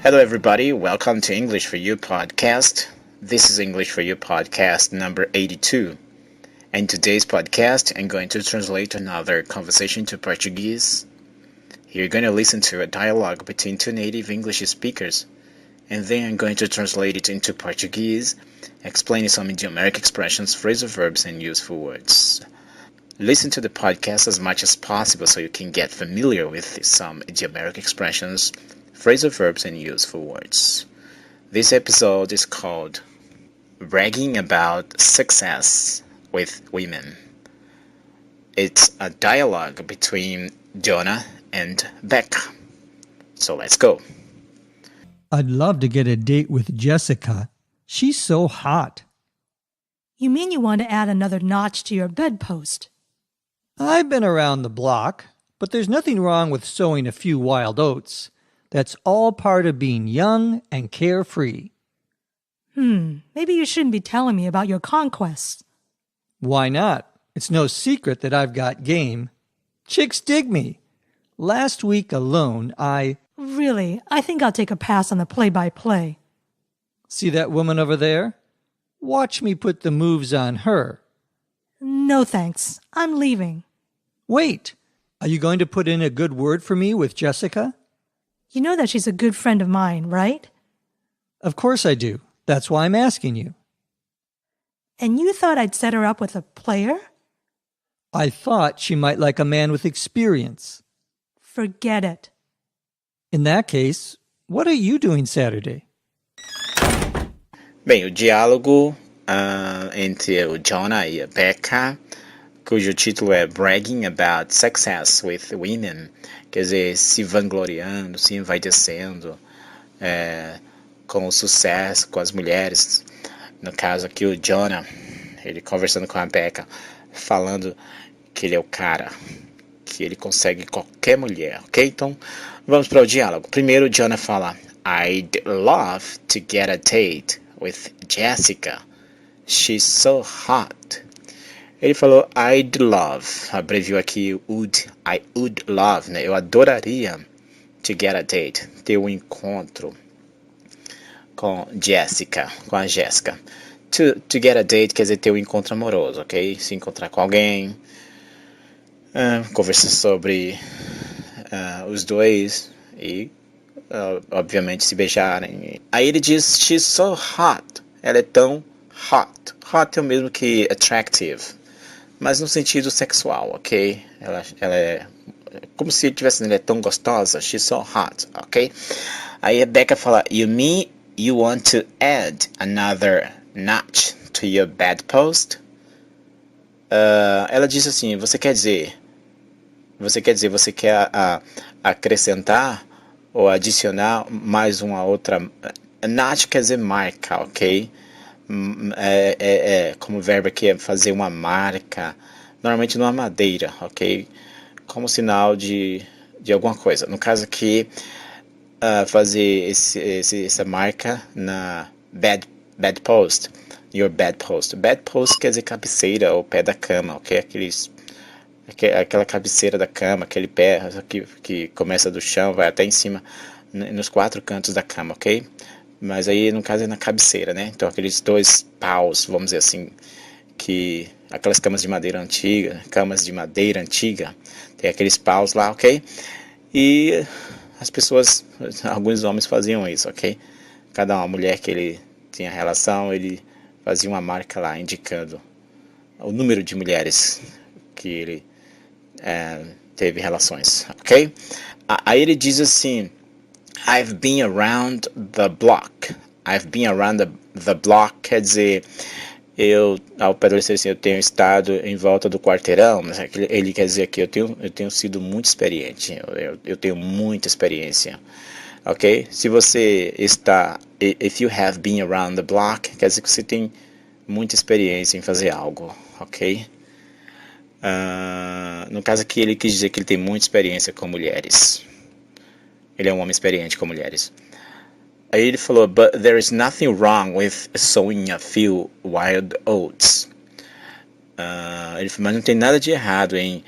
Hello, everybody. Welcome to English for You podcast. This is English for You podcast number 82. In today's podcast, I'm going to translate another conversation to Portuguese. You're going to listen to a dialogue between two native English speakers, and then I'm going to translate it into Portuguese, explaining some idiomatic expressions, phrasal verbs, and useful words. Listen to the podcast as much as possible so you can get familiar with some idiomatic expressions, phrasal verbs, and useful words. This episode is called Bragging About Success with Women. It's a dialogue between Jonah and Becca. So let's go. I'd love to get a date with Jessica. She's so hot. You mean you want to add another notch to your bedpost? I've been around the block, but there's nothing wrong with sowing a few wild oats. That's all part of being young and carefree. Maybe you shouldn't be telling me about your conquests. Why not? It's no secret that I've got game. Chicks dig me. Last week alone, Really, I think I'll take a pass on the play-by-play. See that woman over there? Watch me put the moves on her. No thanks. I'm leaving. Wait, are you going to put in a good word for me with Jessica? You know that she's a good friend of mine, right? Of course I do. That's why I'm asking you. And you thought I'd set her up with a player? I thought she might like a man with experience. Forget it. In that case, what are you doing Saturday? Bem, o diálogo entre o Jonah e a Becca, cujo título é Bragging About Success with Women, quer dizer, se vangloriando, se envaidecendo com o sucesso, com as mulheres. No caso aqui o Jonah, ele conversando com a Becca, falando que ele é o cara, que ele consegue qualquer mulher, ok? Então, vamos para o diálogo. Primeiro o Jonah fala, I'd love to get a date with Jessica. She's so hot. Ele falou I'd love, abreviou aqui I would love, né? Eu adoraria to get a date, ter um encontro com Jessica, com a Jéssica. To get a date quer dizer ter um encontro amoroso, ok? Se encontrar com alguém, conversar sobre os dois e, obviamente, se beijarem. Aí ele diz, she's so hot. Ela é tão hot. Hot é o mesmo que attractive, mas no sentido sexual, ok? Ela é como se estivesse dizendo, ela é tão gostosa. She's so hot, ok? Aí a Becca fala, you mean you want to add another notch to your bedpost? Ela disse assim, você quer acrescentar ou adicionar mais uma outra. Notch quer dizer marca, ok? Como verbo aqui é fazer uma marca, normalmente numa madeira, ok? Como sinal de alguma coisa. No caso aqui, fazer essa marca na bedpost, your bedpost. Bedpost quer dizer cabeceira ou pé da cama, ok? Aquela cabeceira da cama, aquele pé que começa do chão, vai até em cima, nos quatro cantos da cama, ok? Mas aí, no caso, é na cabeceira, né? Então, aqueles dois paus, vamos dizer assim, que aquelas camas de madeira antiga, tem aqueles paus lá, ok? E as pessoas, alguns homens faziam isso, ok? Cada uma mulher que ele tinha relação, ele fazia uma marca lá, indicando o número de mulheres que ele teve relações, ok? Aí ele diz assim, I've been around the block. I've been around the block quer dizer, ao parecer assim, eu tenho estado em volta do quarteirão, mas ele quer dizer que eu tenho sido muito experiente, eu tenho muita experiência, ok? Se você está, if you have been around the block, quer dizer que você tem muita experiência em fazer algo, ok? No caso aqui ele quis dizer que ele tem muita experiência com mulheres. Ele é um homem experiente com mulheres. Aí ele falou, but there is nothing wrong with sowing a few wild oats. Ele falou, mas não tem nada de errado em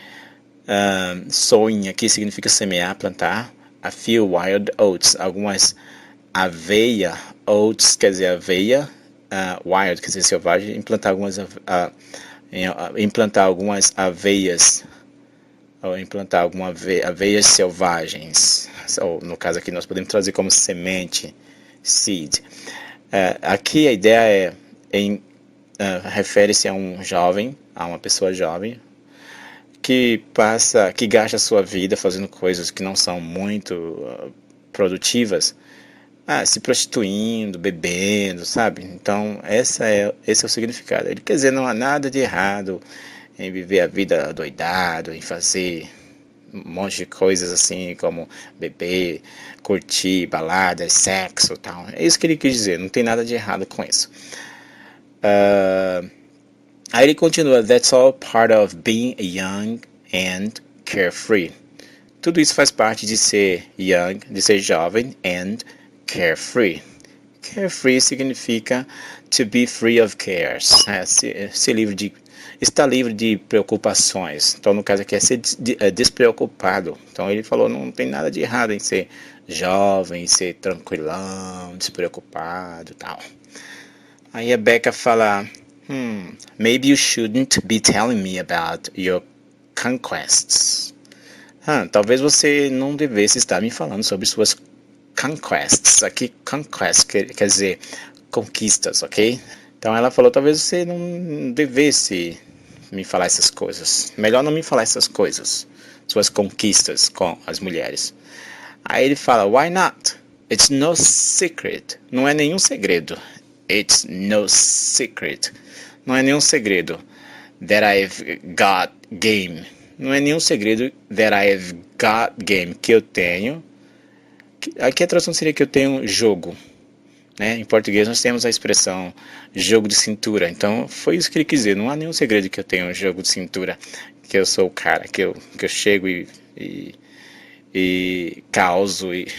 sowing aqui significa semear, plantar. A few wild oats, algumas aveia, oats quer dizer aveia, wild quer dizer selvagem, implantar algumas aveias, ou implantar algumas aveias selvagens, ou no caso aqui nós podemos traduzir como semente, seed. Aqui a ideia refere-se a um jovem, a uma pessoa jovem, que gasta a sua vida fazendo coisas que não são muito produtivas, se prostituindo, bebendo, sabe? Então, esse é o significado. Ele quer dizer, não há nada de errado em viver a vida doidado, em fazer um monte de coisas assim, como beber, curtir, baladas, sexo e tal. É isso que ele quis dizer, não tem nada de errado com isso. Aí ele continua, that's all part of being young and carefree. Tudo isso faz parte de ser young, de ser jovem, and carefree. Carefree significa to be free of cares, estar livre de preocupações. Então, no caso aqui, é ser despreocupado. Então, ele falou, não tem nada de errado em ser jovem, ser tranquilão, despreocupado e tal. Aí a Becca fala, maybe you shouldn't be telling me about your conquests. Talvez você não devesse estar me falando sobre suas conquests. Aqui, conquest quer dizer conquistas, ok? Então ela falou, talvez você não devesse me falar essas coisas. Melhor não me falar essas coisas. Suas conquistas com as mulheres. Aí ele fala, why not? It's no secret. Não é nenhum segredo. It's no secret. Não é nenhum segredo. That I've got game. Não é nenhum segredo that I've got game. Que eu tenho. Aqui a tradução seria que eu tenho jogo. Né? Em português nós temos a expressão jogo de cintura. Então foi isso que ele quis dizer. Não há nenhum segredo que eu tenho um jogo de cintura. Que eu sou o cara. Que eu chego e causo. Ele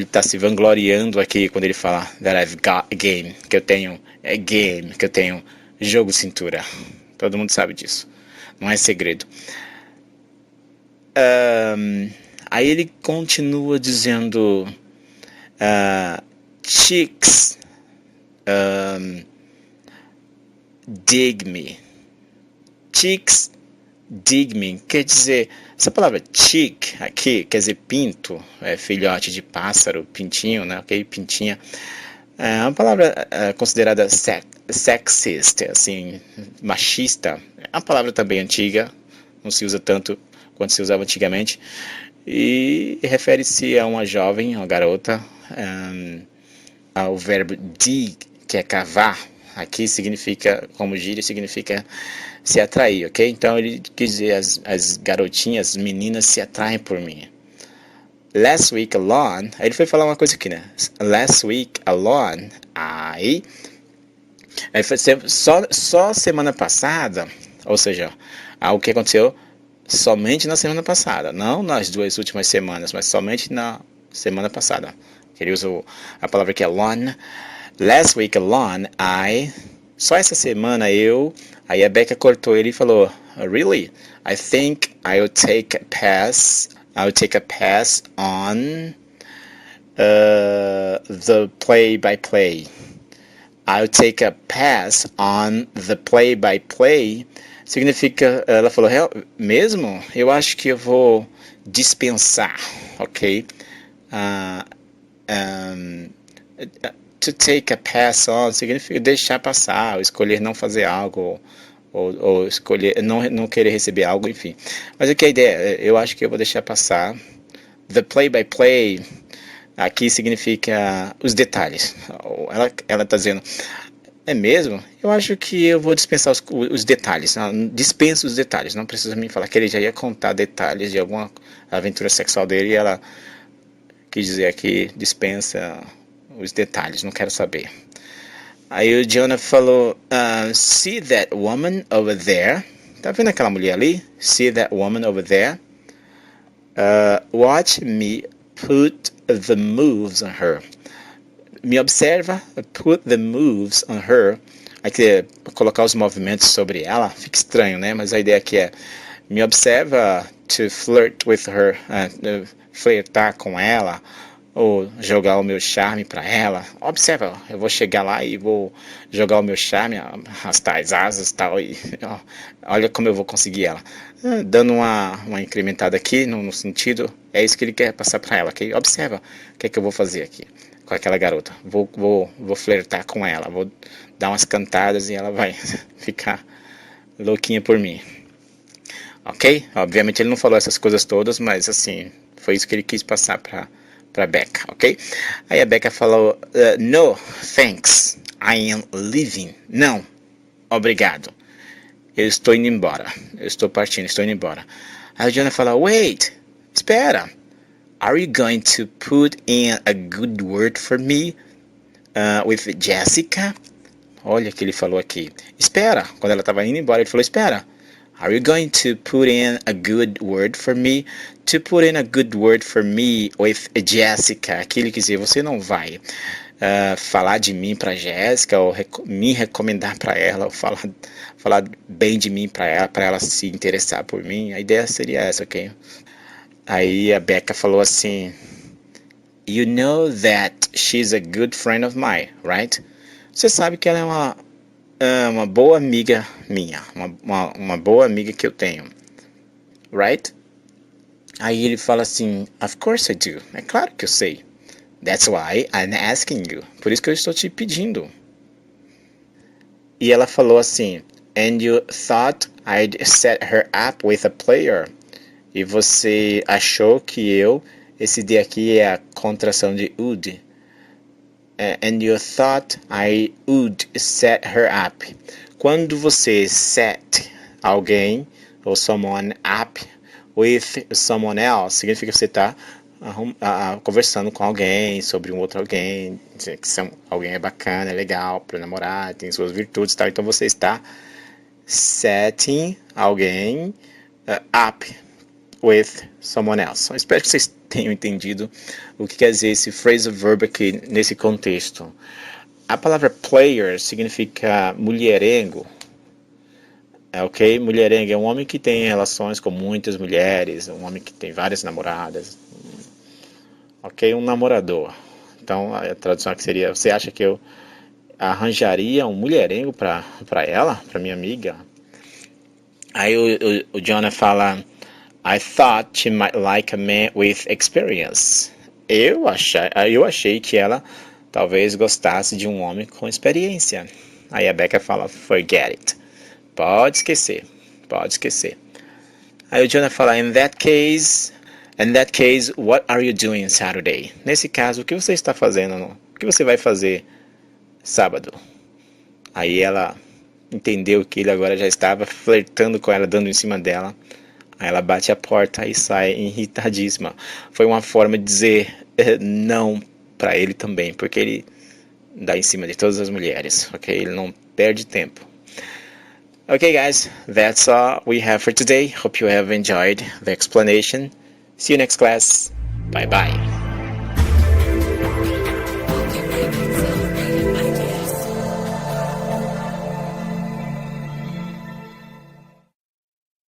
está se vangloriando aqui quando ele fala that I've got game. Que eu tenho game. Que eu tenho jogo de cintura. Todo mundo sabe disso. Não é segredo. Aí ele continua dizendo chicks dig me. Chicks dig me. Quer dizer, essa palavra chick aqui quer dizer pinto, filhote de pássaro, pintinho, né? Ok, pintinha. É uma palavra considerada sexist, assim, machista. É uma palavra também antiga, não se usa tanto quanto se usava antigamente. E refere-se a uma jovem, uma garota, ao verbo dig, que é cavar. Aqui significa, como gíria, significa se atrair, ok? Então ele quis dizer, as garotinhas, as meninas se atraem por mim. Last week alone, aí ele foi falar uma coisa aqui, né? Last week alone, aí foi só semana passada, ou seja, algo que aconteceu somente na semana passada, não nas 2 últimas semanas, mas somente na semana passada. Ele usou a palavra aqui, alone. Last week alone, só essa semana aí a Becca cortou ele e falou, really? I think I'll take a pass on the play-by-play. I'll take a pass on the play-by-play. Significa, ela falou, mesmo? Eu acho que eu vou dispensar, ok? To take a pass on significa deixar passar, ou escolher não fazer algo, ou escolher não querer receber algo, enfim. Mas o que é a ideia? Eu acho que eu vou deixar passar. The play-by-play aqui significa os detalhes. Ela está dizendo, é mesmo? Eu acho que eu vou dispensar os detalhes. Dispensa os detalhes. Não precisa me falar que ele já ia contar detalhes de alguma aventura sexual dele e ela quis dizer aqui, dispensa os detalhes, não quero saber. Aí o Jonah falou, see that woman over there? Tá vendo aquela mulher ali? See that woman over there? Watch me put the moves on her. Me observa, put the moves on her. Aqui, colocar os movimentos sobre ela, fica estranho, né? Mas a ideia aqui é, me observa to flirt with her, flertar com ela, ou jogar o meu charme para ela. Observa, eu vou chegar lá e vou jogar o meu charme, arrastar as asas e tal, e ó, olha como eu vou conseguir ela. Dando uma incrementada aqui no sentido, é isso que ele quer passar para ela, ok? Observa o que é que eu vou fazer aqui com aquela garota. Vou flertar com ela, vou dar umas cantadas e ela vai ficar louquinha por mim. Ok? Obviamente ele não falou essas coisas todas, mas assim, foi isso que ele quis passar para Becca, ok? Aí a Becca falou, no, thanks, I am leaving. Não, obrigado. Eu estou indo embora. Eu estou partindo, estou indo embora. Aí o Jonah fala, wait, espera. Are you going to put in a good word for me with Jessica? Olha o que ele falou aqui. Espera, quando ela estava indo embora, ele falou, espera. Are you going to put in a good word for me? To put in a good word for me with Jessica. Aqui ele quer dizer, você não vai falar de mim para Jéssica, ou me recomendar para ela, ou falar bem de mim para ela se interessar por mim. A ideia seria essa, ok? Aí a Becca falou assim, you know that she's a good friend of mine, right? Você sabe que ela é uma boa amiga minha, uma boa amiga que eu tenho, right? Aí ele fala assim, of course I do, é claro que eu sei. That's why I'm asking you, por isso que eu estou te pedindo. E ela falou assim, and you thought I'd set her up with a player? E você achou que esse D aqui é a contração de would. And you thought I would set her up. Quando você set alguém ou someone up with someone else, significa que você está conversando com alguém sobre um outro alguém, que alguém é bacana, é legal para namorar, tem suas virtudes e tal. Então você está setting alguém up with someone else. Eu espero que vocês tenham entendido o que quer dizer esse phrasal verb aqui nesse contexto. A palavra player significa mulherengo. Ok? Mulherengo é um homem que tem relações com muitas mulheres, um homem que tem várias namoradas. Ok? Um namorador. Então a tradução aqui seria, você acha que eu arranjaria um mulherengo para ela, para minha amiga? Aí o Jonah fala, I thought she might like a man with experience. Eu achei que ela talvez gostasse de um homem com experiência. Aí a Becca fala, forget it. Pode esquecer. Aí o Jonah fala, in that case, what are you doing Saturday? Nesse caso, o que você está fazendo? O que você vai fazer sábado? Aí ela entendeu que ele agora já estava flertando com ela, dando em cima dela. Aí ela bate a porta e sai irritadíssima. Foi uma forma de dizer não para ele também, porque ele dá em cima de todas as mulheres, ok? Ele não perde tempo. Okay guys, that's all we have for today. Hope you have enjoyed the explanation. See you next class. Bye bye.